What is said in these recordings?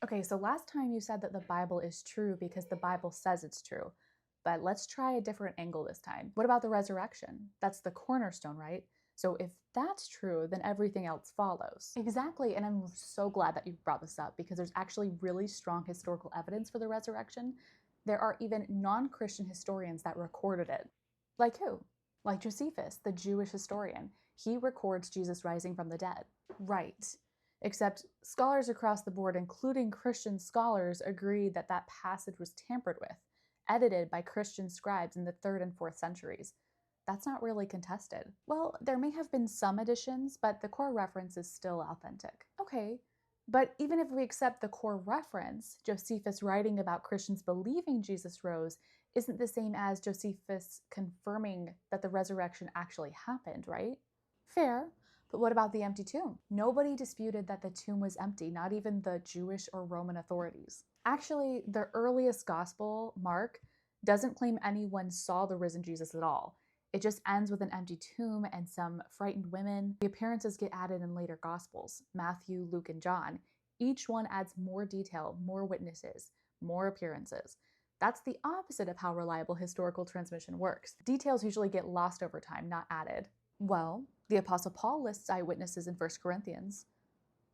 Okay, so last time you said that the Bible is true because the Bible says it's true. But let's try a different angle this time. What about the resurrection? That's the cornerstone, right? So if that's true, then everything else follows. Exactly, and I'm so glad that you brought this up because there's actually really strong historical evidence for the resurrection. There are even non-Christian historians that recorded it. Like who? Like Josephus, the Jewish historian. He records Jesus rising from the dead. Right. Except scholars across the board, including Christian scholars, agreed that that passage was tampered with, edited by Christian scribes in the 3rd and 4th centuries. That's not really contested. Well, there may have been some additions, but the core reference is still authentic. Okay, but even if we accept the core reference, Josephus writing about Christians believing Jesus rose isn't the same as Josephus confirming that the resurrection actually happened, right? Fair, but what about the empty tomb? Nobody disputed that the tomb was empty, not even the Jewish or Roman authorities. Actually, the earliest gospel, Mark, doesn't claim anyone saw the risen Jesus at all. It just ends with an empty tomb and some frightened women. The appearances get added in later gospels, Matthew, Luke, and John. Each one adds more detail, more witnesses, more appearances. That's the opposite of how reliable historical transmission works. Details usually get lost over time, not added. Well, the Apostle Paul lists eyewitnesses in 1 Corinthians.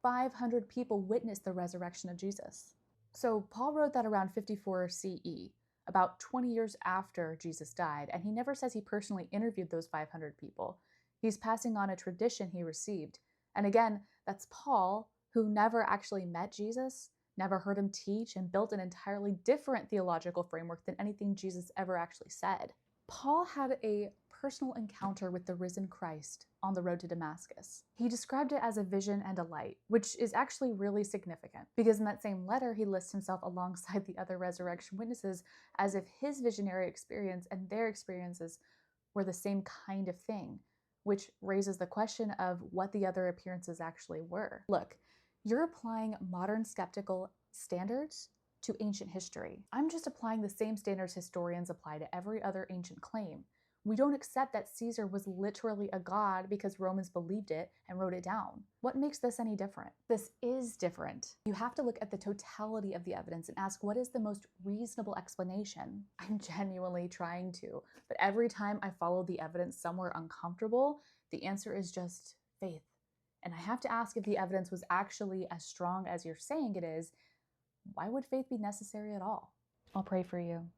500 people witnessed the resurrection of Jesus. So Paul wrote that around 54 CE, about 20 years after Jesus died, and he never says he personally interviewed those 500 people. He's passing on a tradition he received. And again, that's Paul, who never actually met Jesus, never heard him teach, and built an entirely different theological framework than anything Jesus ever actually said. Paul had a personal encounter with the risen Christ on the road to Damascus. He described it as a vision and a light, which is actually really significant because in that same letter, he lists himself alongside the other resurrection witnesses as if his visionary experience and their experiences were the same kind of thing, which raises the question of what the other appearances actually were. Look, you're applying modern skeptical standards to ancient history. I'm just applying the same standards historians apply to every other ancient claim. We don't accept that Caesar was literally a god because Romans believed it and wrote it down. What makes this any different? This is different. You have to look at the totality of the evidence and ask what is the most reasonable explanation. I'm genuinely trying to, but every time I follow the evidence somewhere uncomfortable, the answer is just faith. And I have to ask if the evidence was actually as strong as you're saying it is, why would faith be necessary at all? I'll pray for you.